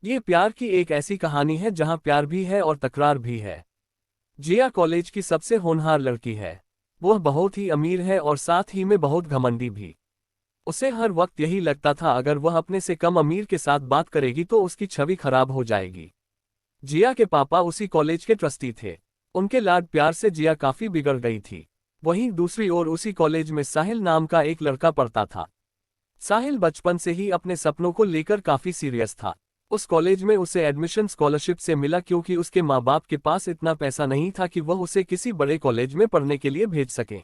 ये प्यार की एक ऐसी कहानी है जहां प्यार भी है और तकरार भी है। जिया कॉलेज की सबसे होनहार लड़की है। वह बहुत ही अमीर है और साथ ही में बहुत घमंडी भी। उसे हर वक्त यही लगता था अगर वह अपने से कम अमीर के साथ बात करेगी तो उसकी छवि खराब हो जाएगी। जिया के पापा उसी कॉलेज के ट्रस्टी थे। उनके लाड प्यार से जिया काफी बिगड़ गई थी। वहीं दूसरी ओर उसी कॉलेज में साहिल नाम का एक लड़का पढ़ता था। साहिल बचपन से ही अपने सपनों को लेकर काफी सीरियस था। उस कॉलेज में उसे एडमिशन स्कॉलरशिप से मिला क्योंकि उसके माँ बाप के पास इतना पैसा नहीं था कि वह उसे किसी बड़े कॉलेज में पढ़ने के लिए भेज सके।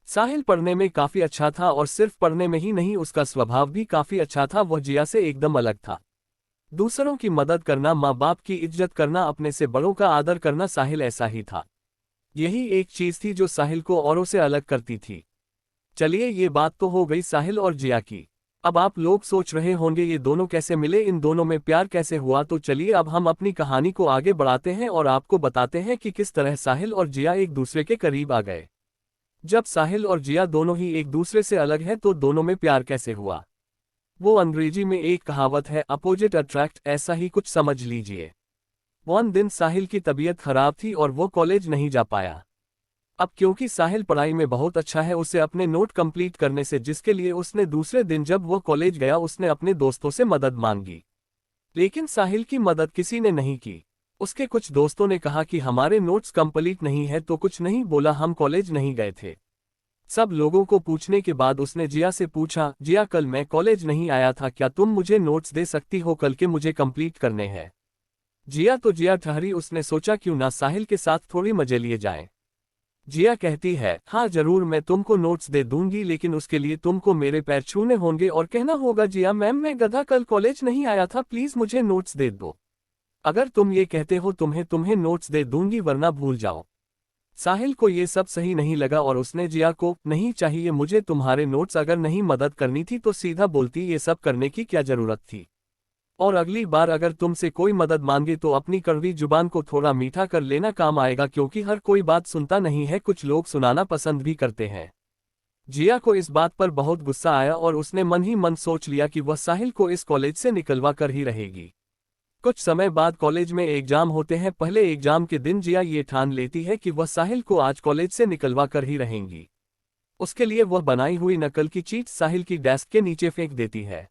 साहिल पढ़ने में काफी अच्छा था और सिर्फ पढ़ने में ही नहीं, उसका स्वभाव भी काफी अच्छा था। वह जिया से एकदम अलग था। दूसरों की मदद करना, माँ बाप की इज्जत करना, अपने से बड़ों का आदर करना, साहिल ऐसा ही था। यही एक चीज थी जो साहिल को औरों से अलग करती थी। चलिए, ये बात तो हो गई साहिल और जिया की। अब आप लोग सोच रहे होंगे ये दोनों कैसे मिले, इन दोनों में प्यार कैसे हुआ। तो चलिए अब हम अपनी कहानी को आगे बढ़ाते हैं और आपको बताते हैं कि किस तरह साहिल और जिया एक दूसरे के करीब आ गए। जब साहिल और जिया दोनों ही एक दूसरे से अलग हैं तो दोनों में प्यार कैसे हुआ, वो अंग्रेजी में एक कहावत है, अपोजिट अट्रैक्ट, ऐसा ही कुछ समझ लीजिए। वन दिन साहिल की तबीयत खराब थी और वो कॉलेज नहीं जा पाया। अब क्योंकि साहिल पढ़ाई में बहुत अच्छा है, उसे अपने नोट कंप्लीट करने से, जिसके लिए उसने दूसरे दिन जब वो कॉलेज गया उसने अपने दोस्तों से मदद मांगी। लेकिन साहिल की मदद किसी ने नहीं की। उसके कुछ दोस्तों ने कहा कि हमारे नोट्स कंप्लीट नहीं है, तो कुछ नहीं बोला, हम कॉलेज नहीं गए थे। सब लोगों को पूछने के बाद उसने जिया से पूछा, जिया कल मैं कॉलेज नहीं आया था, क्या तुम मुझे नोट्स दे सकती हो, कल के मुझे कंप्लीट करने हैं। जिया ठहरी, उसने सोचा क्यों ना साहिल के साथ थोड़ी मजे लिए जाएं। जिया कहती है, हाँ जरूर, मैं तुमको नोट्स दे दूंगी, लेकिन उसके लिए तुमको मेरे पैर छूने होंगे और कहना होगा, जिया मैम मैं गधा कल कॉलेज नहीं आया था, प्लीज मुझे नोट्स दे दो। अगर तुम ये कहते हो तुम्हें तुम्हें नोट्स दे दूंगी, वरना भूल जाओ। साहिल को ये सब सही नहीं लगा और उसने जिया को, नहीं चाहिए मुझे तुम्हारे नोट्स, अगर नहीं मदद करनी थी तो सीधा बोलती, ये सब करने की क्या जरूरत थी। और अगली बार अगर तुमसे कोई मदद मांगे तो अपनी कड़वी जुबान को थोड़ा मीठा कर लेना, काम आएगा, क्योंकि हर कोई बात सुनता नहीं है, कुछ लोग सुनाना पसंद भी करते हैं। जिया को इस बात पर बहुत गुस्सा आया और उसने मन ही मन सोच लिया कि वह साहिल को इस कॉलेज से निकलवा कर ही रहेगी। कुछ समय बाद कॉलेज में एग्जाम होते हैं। पहले एग्जाम के दिन जिया ये ठान लेती है कि वह साहिल को आज कॉलेज से निकलवा कर ही रहेंगी। उसके लिए वह बनाई हुई नकल की चीट साहिल की डेस्क के नीचे फेंक देती है।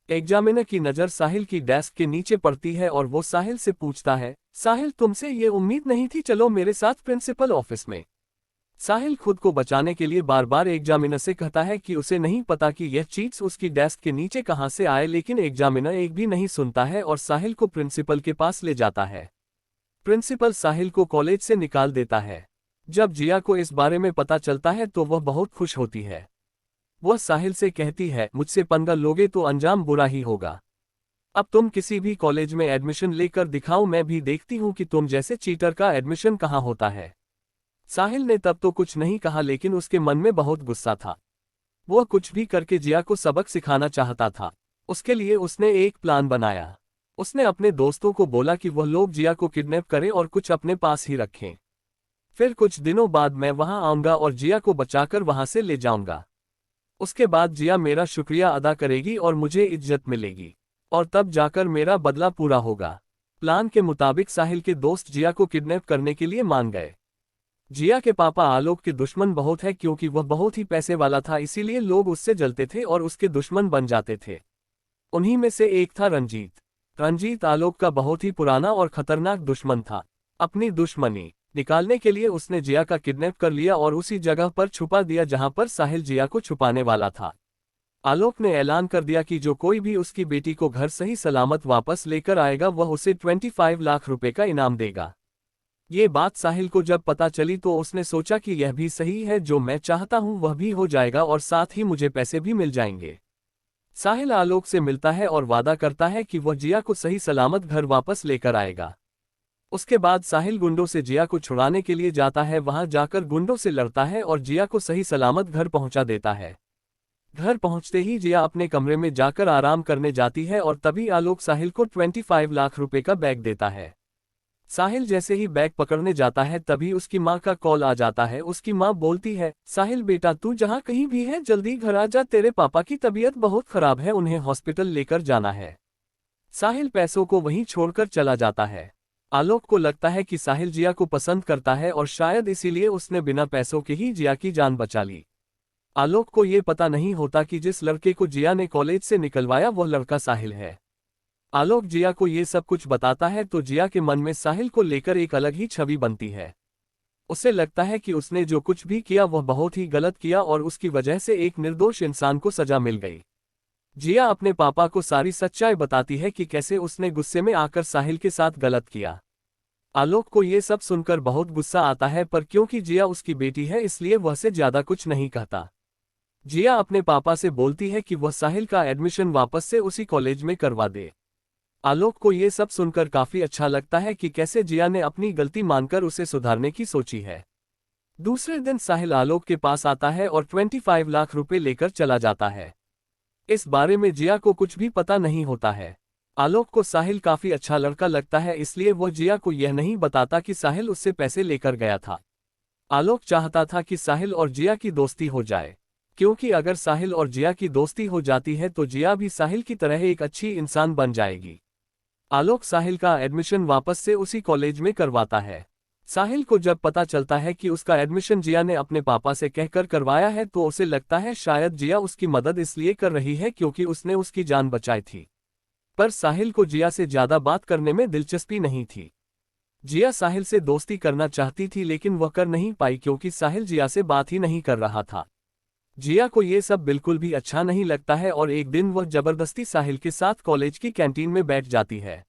एग्जामिनर की नज़र साहिल की डेस्क के नीचे पड़ती है और वो साहिल से पूछता है, साहिल तुमसे ये उम्मीद नहीं थी, चलो मेरे साथ प्रिंसिपल ऑफिस में। साहिल खुद को बचाने के लिए बार बार एग्जामिनर से कहता है कि उसे नहीं पता कि यह चीट्स उसकी डेस्क के नीचे कहां से आए, लेकिन एग्जामिनर एक भी नहीं सुनता है और साहिल को प्रिंसिपल के पास ले जाता है। प्रिंसिपल साहिल को कॉलेज से निकाल देता है। जब जिया को इस बारे में पता चलता है तो वह बहुत खुश होती है। वह साहिल से कहती है, मुझसे पंगा लोगे तो अंजाम बुरा ही होगा। अब तुम किसी भी कॉलेज में एडमिशन लेकर दिखाओ, मैं भी देखती हूँ कि तुम जैसे चीटर का एडमिशन कहाँ होता है। साहिल ने तब तो कुछ नहीं कहा, लेकिन उसके मन में बहुत गुस्सा था। वह कुछ भी करके जिया को सबक सिखाना चाहता था। उसके लिए उसने एक प्लान बनाया। उसने अपने दोस्तों को बोला कि वह लोग जिया को किडनैप करें और कुछ अपने पास ही रखें। फिर कुछ दिनों बाद मैं वहां आऊंगा और जिया को बचाकर वहां से ले जाऊंगा। उसके बाद जिया मेरा शुक्रिया अदा करेगी और मुझे इज्जत मिलेगी, और तब जाकर मेरा बदला पूरा होगा। प्लान के मुताबिक साहिल के दोस्त जिया को किडनैप करने के लिए मान गए। जिया के पापा आलोक के दुश्मन बहुत है, क्योंकि वह बहुत ही पैसे वाला था, इसीलिए लोग उससे जलते थे और उसके दुश्मन बन जाते थे। उन्हीं में से एक था रंजीत। रंजीत आलोक का बहुत ही पुराना और खतरनाक दुश्मन था। अपनी दुश्मनी निकालने के लिए उसने जिया का किडनैप कर लिया और उसी जगह पर छुपा दिया जहां पर साहिल जिया को छुपाने वाला था। आलोक ने ऐलान कर दिया कि जो कोई भी उसकी बेटी को घर सही सलामत वापस लेकर आएगा वह उसे 25 लाख रुपए का इनाम देगा। ये बात साहिल को जब पता चली तो उसने सोचा कि यह भी सही है, जो मैं चाहता हूं वह भी हो जाएगा और साथ ही मुझे पैसे भी मिल जाएंगे। साहिल आलोक से मिलता है और वादा करता है कि वह जिया को सही सलामत घर वापस लेकर आएगा। उसके बाद साहिल गुंडों से जिया को छुड़ाने के लिए जाता है। वहां जाकर गुंडों से लड़ता है और जिया को सही सलामत घर पहुंचा देता है। घर पहुंचते ही जिया अपने कमरे में जाकर आराम करने जाती है और तभी आलोक साहिल को 25 लाख रुपए का बैग देता है। साहिल जैसे ही बैग पकड़ने जाता है तभी उसकी मां का कॉल आ जाता है। उसकी मां बोलती है, साहिल बेटा तू जहां कहीं भी है जल्दी घर आ जा, तेरे पापा की तबीयत बहुत खराब है, उन्हें हॉस्पिटल लेकर जाना है। साहिल पैसों को वहीं छोड़कर चला जाता है। आलोक को लगता है कि साहिल जिया को पसंद करता है और शायद इसीलिए उसने बिना पैसों के ही जिया की जान बचा ली। आलोक को ये पता नहीं होता कि जिस लड़के को जिया ने कॉलेज से निकलवाया वह लड़का साहिल है। आलोक जिया को ये सब कुछ बताता है तो जिया के मन में साहिल को लेकर एक अलग ही छवि बनती है। उसे लगता है कि उसने जो कुछ भी किया वह बहुत ही गलत किया और उसकी वजह से एक निर्दोष इंसान को सजा मिल गई। जिया अपने पापा को सारी सच्चाई बताती है कि कैसे उसने गुस्से में आकर साहिल के साथ गलत किया। आलोक को ये सब सुनकर बहुत गुस्सा आता है, पर क्योंकि जिया उसकी बेटी है इसलिए वह से ज्यादा कुछ नहीं कहता। जिया अपने पापा से बोलती है कि वह साहिल का एडमिशन वापस से उसी कॉलेज में करवा दे। आलोक को ये सब सुनकर काफी अच्छा लगता है कि कैसे जिया ने अपनी गलती मानकर उसे सुधारने की सोची है। दूसरे दिन साहिल आलोक के पास आता है और 25 लाख रुपए लेकर चला जाता है। इस बारे में जिया को कुछ भी पता नहीं होता है। आलोक को साहिल काफी अच्छा लड़का लगता है, इसलिए वह जिया को यह नहीं बताता कि साहिल उससे पैसे लेकर गया था। आलोक चाहता था कि साहिल और जिया की दोस्ती हो जाए, क्योंकि अगर साहिल और जिया की दोस्ती हो जाती है तो जिया भी साहिल की तरह एक अच्छी इंसान बन जाएगी। आलोक साहिल का एडमिशन वापस से उसी कॉलेज में करवाता है। साहिल को जब पता चलता है कि उसका एडमिशन जिया ने अपने पापा से कहकर करवाया है तो उसे लगता है शायद जिया उसकी मदद इसलिए कर रही है क्योंकि उसने उसकी जान बचाई थी। पर साहिल को जिया से ज्यादा बात करने में दिलचस्पी नहीं थी। जिया साहिल से दोस्ती करना चाहती थी लेकिन वह कर नहीं पाई क्योंकि साहिल जिया से बात ही नहीं कर रहा था। जिया को ये सब बिल्कुल भी अच्छा नहीं लगता है और एक दिन वह जबरदस्ती साहिल के साथ कॉलेज की कैंटीन में बैठ जाती है।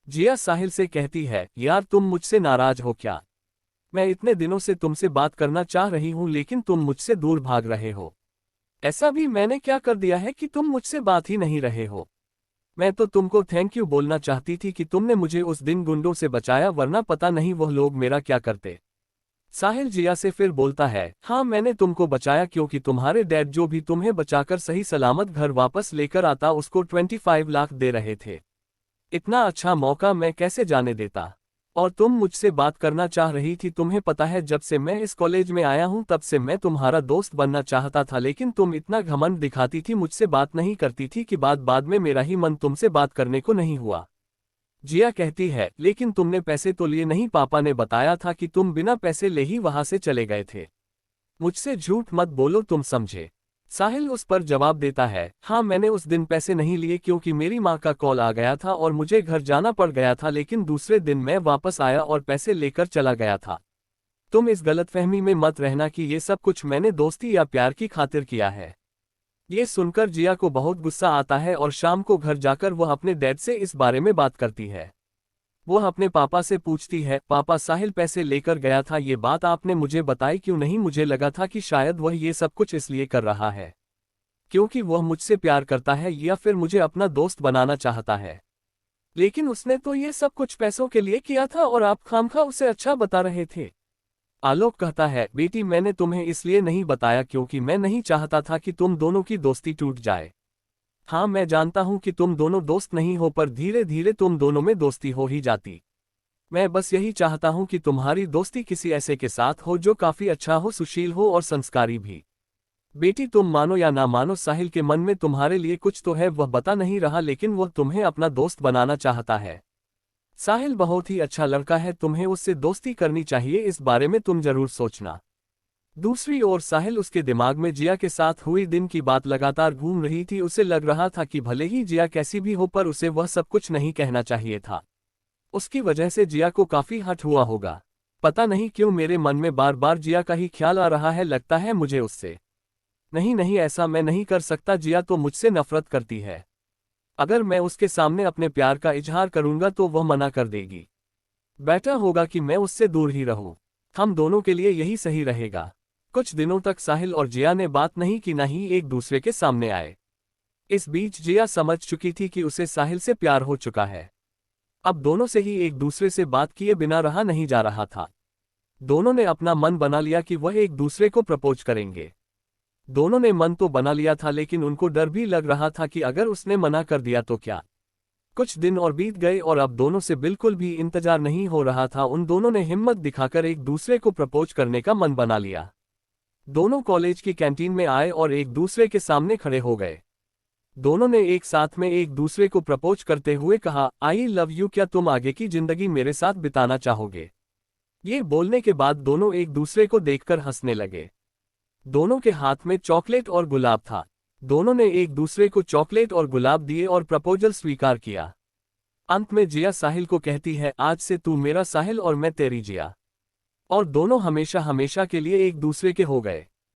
जिया साहिल से कहती है, यार तुम मुझसे नाराज हो क्या? मैं इतने दिनों से तुमसे बात करना चाह रही हूं लेकिन तुम मुझसे दूर भाग रहे हो। ऐसा भी मैंने क्या कर दिया है कि तुम मुझसे बात ही नहीं रहे हो? मैं तो तुमको थैंक यू बोलना चाहती थी कि तुमने मुझे उस दिन गुंडों से बचाया, वरना पता नहीं वह लोग मेरा क्या करते। साहिल जिया से फिर बोलता है, हाँ मैंने तुमको बचाया क्योंकि तुम्हारे डैड जो भी तुम्हें बचाकर सही सलामत घर वापस लेकर आता उसको 25 लाख दे रहे थे। इतना अच्छा मौका मैं कैसे जाने देता? और तुम मुझसे बात करना चाह रही थी, तुम्हें पता है जब से मैं इस कॉलेज में आया हूं तब से मैं तुम्हारा दोस्त बनना चाहता था, लेकिन तुम इतना घमंड दिखाती थी, मुझसे बात नहीं करती थी कि बाद में मेरा ही मन तुमसे बात करने को नहीं हुआ। जिया कहती है, लेकिन तुमने पैसे तो लिए नहीं, पापा ने बताया था कि तुम बिना पैसे ले ही वहां से चले गए थे। मुझसे झूठ मत बोलो, तुम समझे? साहिल उस पर जवाब देता है, हाँ मैंने उस दिन पैसे नहीं लिए क्योंकि मेरी माँ का कॉल आ गया था और मुझे घर जाना पड़ गया था, लेकिन दूसरे दिन मैं वापस आया और पैसे लेकर चला गया था। तुम इस गलतफहमी में मत रहना कि ये सब कुछ मैंने दोस्ती या प्यार की खातिर किया है। ये सुनकर जिया को बहुत गुस्सा आता है और शाम को घर जाकर वह अपने डैड से इस बारे में बात करती है। वह अपने पापा से पूछती है, पापा साहिल पैसे लेकर गया था, ये बात आपने मुझे बताई क्यों नहीं? मुझे लगा था कि शायद वह ये सब कुछ इसलिए कर रहा है क्योंकि वह मुझसे प्यार करता है या फिर मुझे अपना दोस्त बनाना चाहता है, लेकिन उसने तो ये सब कुछ पैसों के लिए किया था और आप खामखा उसे अच्छा बता रहे थे। आलोक कहता है, बेटी मैंने तुम्हें इसलिए नहीं बताया क्योंकि मैं नहीं चाहता था कि तुम दोनों की दोस्ती टूट जाए। हाँ मैं जानता हूं कि तुम दोनों दोस्त नहीं हो, पर धीरे धीरे तुम दोनों में दोस्ती हो ही जाती। मैं बस यही चाहता हूं कि तुम्हारी दोस्ती किसी ऐसे के साथ हो जो काफी अच्छा हो, सुशील हो और संस्कारी भी। बेटी तुम मानो या ना मानो, साहिल के मन में तुम्हारे लिए कुछ तो है, वह बता नहीं रहा, लेकिन वह तुम्हें अपना दोस्त बनाना चाहता है। साहिल बहुत ही अच्छा लड़का है, तुम्हें उससे दोस्ती करनी चाहिए, इस बारे में तुम जरूर सोचना। दूसरी ओर साहिल उसके दिमाग में जिया के साथ हुई दिन की बात लगातार घूम रही थी। उसे लग रहा था कि भले ही जिया कैसी भी हो पर उसे वह सब कुछ नहीं कहना चाहिए था। उसकी वजह से जिया को काफी हर्ट हुआ होगा। पता नहीं क्यों मेरे मन में बार बार जिया का ही ख्याल आ रहा है, लगता है मुझे उससे। नहीं नहीं ऐसा मैं नहीं कर सकता, जिया तो मुझसे नफरत करती है। अगर मैं उसके सामने अपने प्यार का इजहार करूंगा तो वह मना कर देगी। बेटर होगा कि मैं उससे दूर ही रहूं, हम दोनों के लिए यही सही रहेगा। कुछ दिनों तक साहिल और जिया ने बात नहीं की, ना ही एक दूसरे के सामने आए। इस बीच जिया समझ चुकी थी कि उसे साहिल से प्यार हो चुका है। अब दोनों से ही एक दूसरे से बात किए बिना रहा नहीं जा रहा था। दोनों ने अपना मन बना लिया कि वह एक दूसरे को प्रपोज करेंगे। दोनों ने मन तो बना लिया था, लेकिन उनको डर भी लग रहा था कि अगर उसने मना कर दिया तो क्या। कुछ दिन और बीत गए और अब दोनों से बिल्कुल भी इंतजार नहीं हो रहा था। उन दोनों ने हिम्मत दिखाकर एक दूसरे को प्रपोज करने का मन बना लिया। दोनों कॉलेज की कैंटीन में आए और एक दूसरे के सामने खड़े हो गए। दोनों ने एक साथ में एक दूसरे को प्रपोज करते हुए कहा, आई लव यू, क्या तुम आगे की जिंदगी मेरे साथ बिताना चाहोगे? ये बोलने के बाद दोनों एक दूसरे को देखकर हंसने लगे। दोनों के हाथ में चॉकलेट और गुलाब था। दोनों ने एक दूसरे को चॉकलेट और गुलाब दिए और प्रपोजल स्वीकार किया। अंत में जिया साहिल को कहती है, आज से तू मेरा साहिल और मैं तेरी जिया। और दोनों हमेशा हमेशा के लिए एक दूसरे के हो गए।